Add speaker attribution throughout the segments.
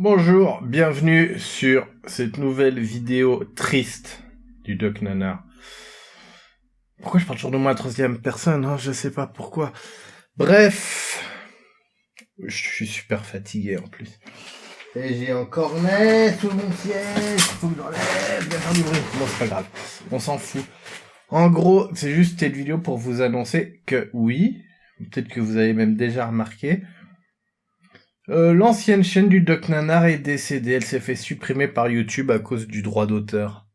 Speaker 1: Bonjour, bienvenue sur cette nouvelle vidéo triste du Doc Nanar. Pourquoi je parle toujours de moi à troisième personne, hein, je sais pas pourquoi. Bref, je suis super fatigué en plus. Et j'ai un cornet sous mon siège, faut que j'enlève, bien faire du bruit. Bon, c'est pas grave, on s'en fout. En gros, c'est juste cette vidéo pour vous annoncer que oui, peut-être que vous avez même déjà remarqué, l'ancienne chaîne du Doc Nanar est décédée, elle s'est fait supprimer par YouTube à cause du droit d'auteur.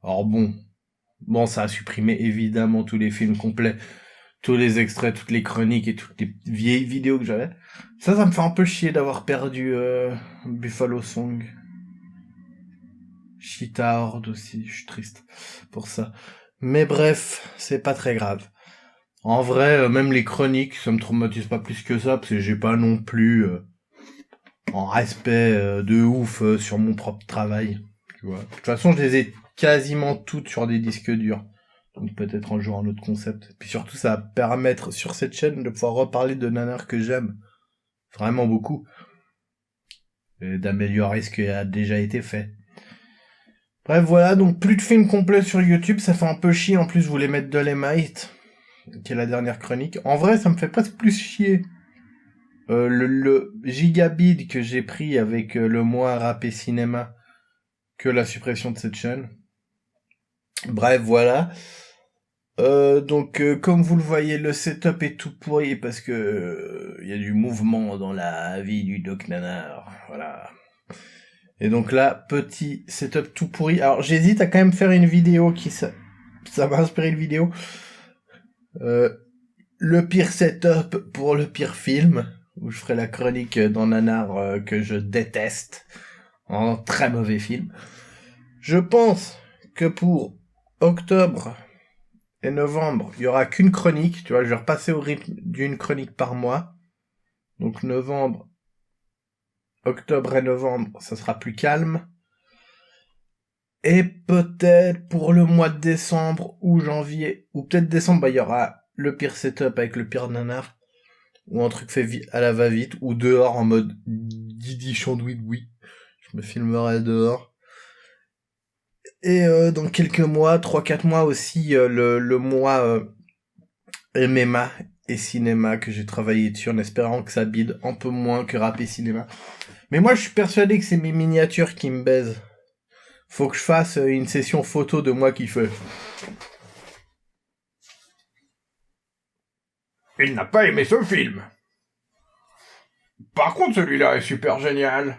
Speaker 1: Alors bon, ça a supprimé évidemment tous les films complets, tous les extraits, toutes les chroniques et toutes les vieilles vidéos que j'avais. Ça me fait un peu chier d'avoir perdu Buffalo Song. Cheetah Horde aussi, je suis triste pour ça. Mais bref, c'est pas très grave. En vrai, même les chroniques, ça me traumatise pas plus que ça, parce que j'ai pas non plus... en respect de ouf sur mon propre travail, tu vois. De toute façon, je les ai quasiment toutes sur des disques durs. Donc peut-être un jour un autre concept. Puis surtout, ça va permettre sur cette chaîne de pouvoir reparler de nanars que j'aime vraiment beaucoup. Et d'améliorer ce qui a déjà été fait. Bref, voilà, donc plus de films complets sur YouTube, ça fait un peu chier. En plus, je voulais mettre Dolemite, qui est la dernière chronique. En vrai, ça me fait presque plus chier. Le gigabit que j'ai pris avec le mois rap et cinéma que la suppression de cette chaîne. Bref, voilà. Donc, comme vous le voyez, le setup est tout pourri parce que y a du mouvement dans la vie du Doc Nanar. Voilà. Et donc là, petit setup tout pourri. Alors, j'hésite à quand même faire une vidéo ça m'a inspiré une vidéo. Le pire setup pour le pire film, où je ferai la chronique d'un nanar que je déteste, un très mauvais film. Je pense que pour octobre et novembre, il y aura qu'une chronique, tu vois, je vais repasser au rythme d'une chronique par mois. Donc octobre et novembre, ça sera plus calme. Et peut-être pour le mois de décembre ou janvier, ou peut-être décembre, il y aura le pire setup avec le pire nanar, ou un truc fait à la va-vite, ou dehors en mode Didi Chandouidoui. Je me filmerai dehors. Et dans quelques mois, 3-4 mois aussi, le mois MMA et cinéma que j'ai travaillé dessus en espérant que ça bide un peu moins que rap et cinéma. Mais moi je suis persuadé que c'est mes miniatures qui me baisent. Faut que je fasse une session photo de moi qui fait. Il n'a pas aimé ce film. Par contre, celui-là est super génial.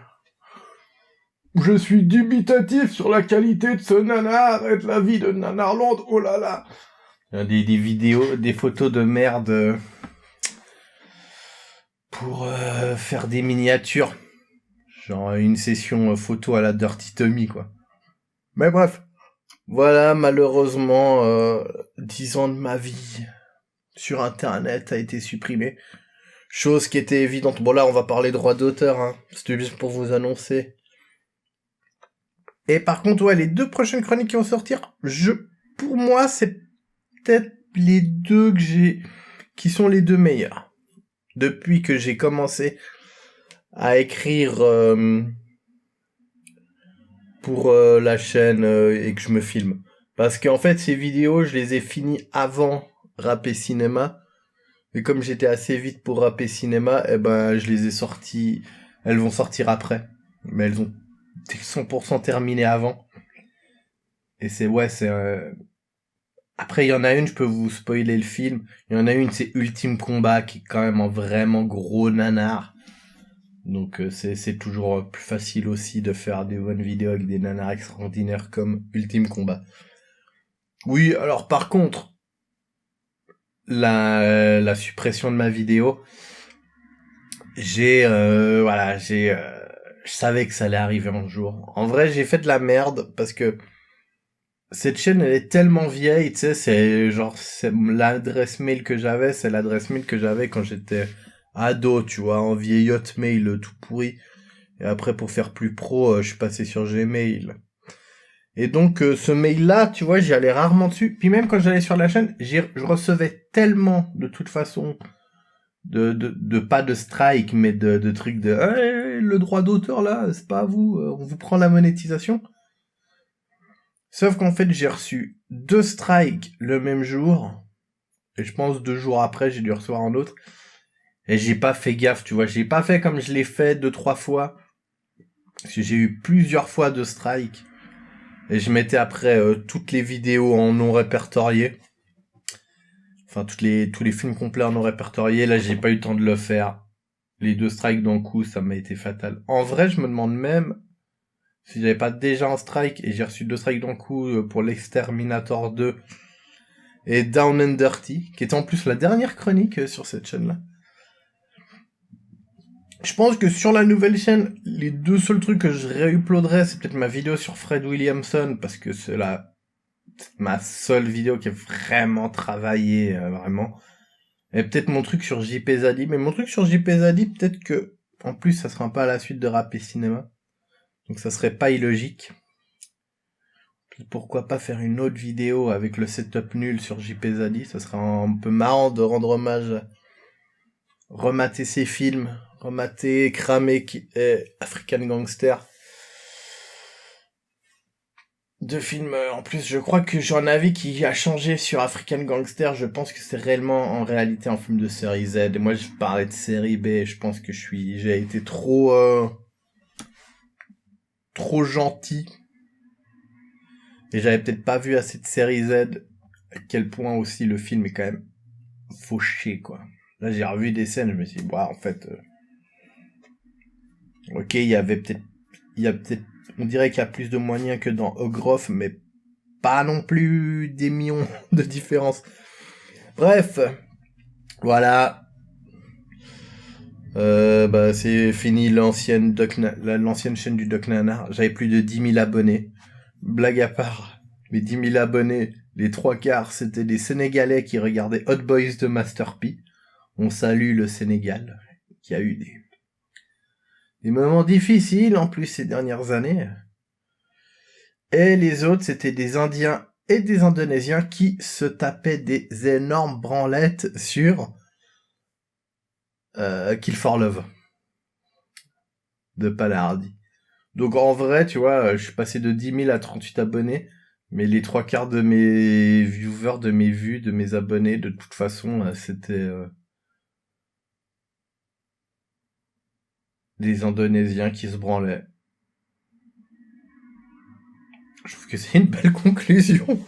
Speaker 1: Je suis dubitatif sur la qualité de ce nanar et de la vie de Nanarland. Oh là là. Des vidéos, des photos de merde pour faire des miniatures. Genre une session photo à la Dirty Tommy, quoi. Mais bref. Voilà, malheureusement, 10 ans de ma vie sur Internet a été supprimé. Chose qui était évidente. Bon là, on va parler droit d'auteur, hein. C'était juste pour vous annoncer. Et par contre, ouais, les 2 prochaines chroniques qui vont sortir, pour moi, c'est peut-être les 2 qui sont les 2 meilleurs. Depuis que j'ai commencé à écrire pour la chaîne et que je me filme. Parce qu'en fait, ces vidéos, je les ai finies avant Rap et Cinéma. Et comme j'étais assez vite pour Rap et Cinéma, eh ben, je les ai sorties. Elles vont sortir après. Mais elles ont 100% terminé avant. Et c'est... Après, il y en a une, je peux vous spoiler le film. Il y en a une, c'est Ultime Combat, qui est quand même un vraiment gros nanar. Donc c'est toujours plus facile aussi de faire des bonnes vidéos avec des nanars extraordinaires comme Ultime Combat. Oui, alors par contre, la suppression de ma vidéo, je savais que ça allait arriver un jour. En vrai, j'ai fait de la merde parce que cette chaîne, elle est tellement vieille, tu sais, c'est l'adresse mail que j'avais, c'est l'adresse mail que j'avais quand j'étais ado, tu vois, en vieil hotmail tout pourri. Et après, pour faire plus pro, je suis passé sur Gmail. Et donc, ce mail-là, tu vois, j'y allais rarement dessus. Puis même quand j'allais sur la chaîne, je recevais tellement, de toute façon, de pas de strike, mais de trucs de le droit d'auteur là, c'est pas à vous, on vous prend la monétisation. Sauf qu'en fait, j'ai reçu 2 strikes le même jour, et je pense 2 jours après, j'ai dû recevoir un autre, et j'ai pas fait gaffe, tu vois, j'ai pas fait comme je l'ai fait 2-3 fois, parce que j'ai eu plusieurs fois de strikes, et je mettais après toutes les vidéos en non répertorié. Enfin, tous les films complets en non répertoriés, là, j'ai pas eu le temps de le faire. Les 2 strikes d'un coup, ça m'a été fatal. En vrai, je me demande même si j'avais pas déjà un strike, et j'ai reçu 2 strikes d'un coup pour l'Exterminator 2 et Down and Dirty, qui était en plus la dernière chronique sur cette chaîne-là. Je pense que sur la nouvelle chaîne, les 2 seuls trucs que je réuploaderais, c'est peut-être ma vidéo sur Fred Williamson, parce que c'est ma seule vidéo qui est vraiment travaillée, vraiment. Et peut-être mon truc sur JP Zadi, mais mon truc sur JP Zadi, peut-être que, en plus, ça sera pas à la suite de Rap et Cinéma. Donc ça serait pas illogique. Puis pourquoi pas faire une autre vidéo avec le setup nul sur JP Zadi, ça serait un peu marrant de rendre hommage, remater ses films, remater, cramer African Gangster. 2 films, en plus, je crois que j'ai un avis qui a changé sur African Gangster, je pense que c'est réellement, en réalité, un film de série Z, et moi, je parlais de série B, je pense que j'ai été trop gentil, et j'avais peut-être pas vu assez de série Z, à quel point aussi le film est quand même fauché, quoi. Là, j'ai revu des scènes, je me suis dit, en fait, ok, il y a peut-être, on dirait qu'il y a plus de moyens que dans Ogroff, mais pas non plus des millions de différence. Bref, voilà. C'est fini l'ancienne chaîne du Doc Nanar. J'avais plus de 10 000 abonnés. Blague à part, mes 10 000 abonnés, les 3/4, c'était des Sénégalais qui regardaient Hot Boys de Master P. On salue le Sénégal, qui a eu des moments difficiles en plus ces dernières années. Et les autres, c'était des Indiens et des Indonésiens qui se tapaient des énormes branlettes sur Kill for Love de Palardi. Donc en vrai, tu vois, je suis passé de 10 000 à 38 abonnés, mais les 3/4 de mes viewers, de mes vues, de mes abonnés, de toute façon, c'était des Indonésiens qui se branlaient. Je trouve que c'est une belle conclusion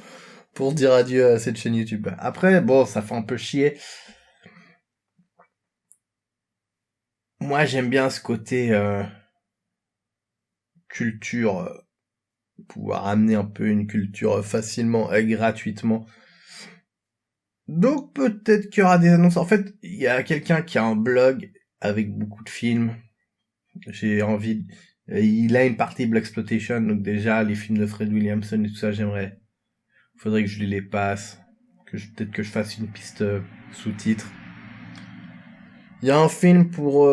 Speaker 1: pour dire adieu à cette chaîne YouTube. Après, bon, ça fait un peu chier. Moi, j'aime bien ce côté culture, pouvoir amener un peu une culture facilement et gratuitement. Donc peut-être qu'il y aura des annonces. En fait, il y a quelqu'un qui a un blog avec beaucoup de films. J'ai envie... Il a une partie Blaxploitation, donc déjà, les films de Fred Williamson et tout ça, j'aimerais. Faudrait que je les passe. Peut-être que je fasse une piste sous-titres. Il y a un film pour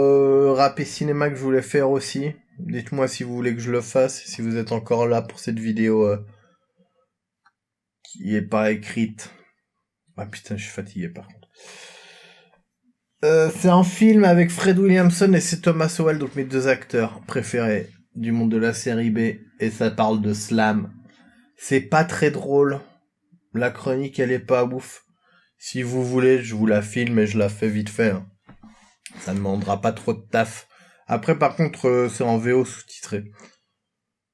Speaker 1: Rap et Cinéma que je voulais faire aussi. Dites-moi si vous voulez que je le fasse, si vous êtes encore là pour cette vidéo qui est pas écrite. Ah putain, je suis fatigué par contre. C'est un film avec Fred Williamson et c'est Thomas Howell, donc mes 2 acteurs préférés du monde de la série B, et ça parle de slam. C'est pas très drôle. La chronique, elle est pas ouf. Si vous voulez, je vous la filme et je la fais vite fait. Hein. Ça ne demandera pas trop de taf. Après, par contre, c'est en VO sous-titré.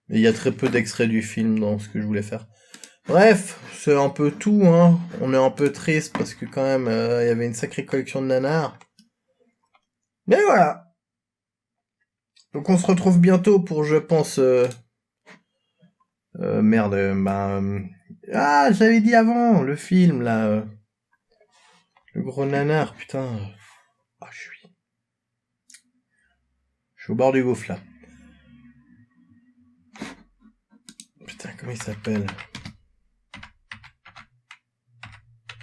Speaker 1: Et il y a très peu d'extraits du film dans ce que je voulais faire. Bref, c'est un peu tout, hein. On est un peu triste parce que quand même, il y avait une sacrée collection de nanars. Mais voilà. Donc on se retrouve bientôt pour, je pense... j'avais dit avant, le film, là. Le gros nanar, putain. Ah, je suis au bord du gouffre, là. Putain, comment il s'appelle?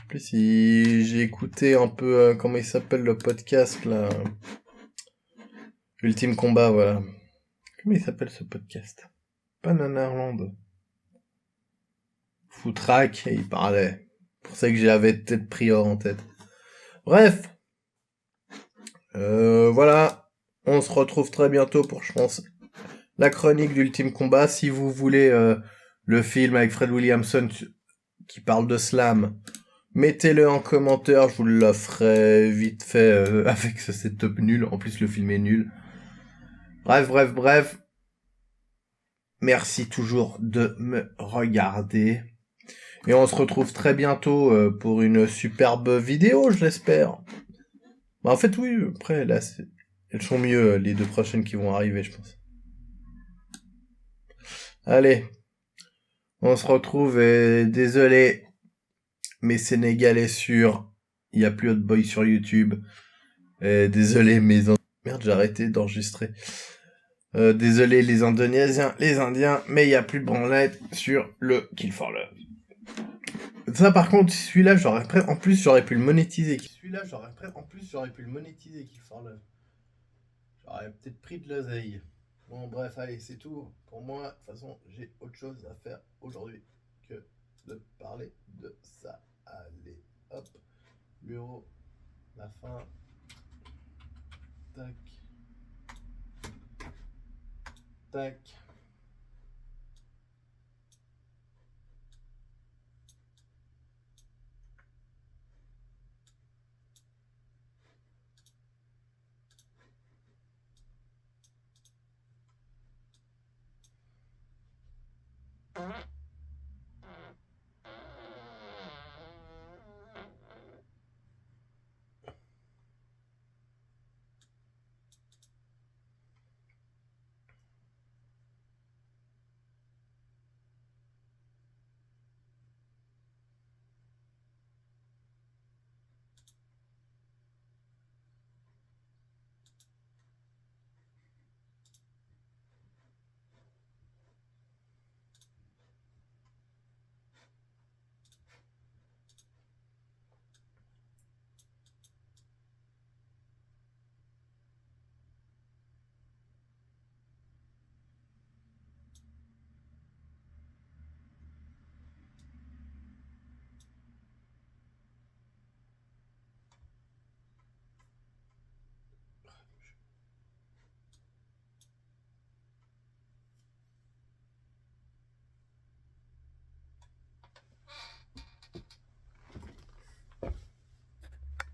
Speaker 1: En plus, j'ai écouté un peu, comment il s'appelle le podcast, là. Ultime Combat, voilà. Comment il s'appelle ce podcast? Pas Nanarland. Footrack, et il parlait. Pour ça que j'avais peut-être Prior en tête. Bref. Voilà. On se retrouve très bientôt pour, je pense, la chronique d'Ultime Combat. Si vous voulez le film avec Fred Williamson qui parle de slam, mettez-le en commentaire, je vous l'offrerai vite fait avec ce setup nul. En plus, le film est nul. Bref. Merci toujours de me regarder. Et on se retrouve très bientôt pour une superbe vidéo, je l'espère. Bah, en fait, oui, après, là, elles sont mieux, les 2 prochaines qui vont arriver, je pense. Allez, on se retrouve et désolé, mes Sénégalais sur... Il n'y a plus Hot Boy sur YouTube. Désolé, Merde, j'ai arrêté d'enregistrer. Désolé, les Indonésiens, les Indiens, mais il n'y a plus de branlette sur le Kill for Love. Ça, par contre, celui-là, en plus, j'aurais pu le monétiser. Kill for Love. J'aurais peut-être pris de l'oseille. Bon, bref, allez, c'est tout. Pour moi, de toute façon, j'ai autre chose à faire aujourd'hui que de parler de ça. Allez, hop. Bureau, la fin. Tac. Tac.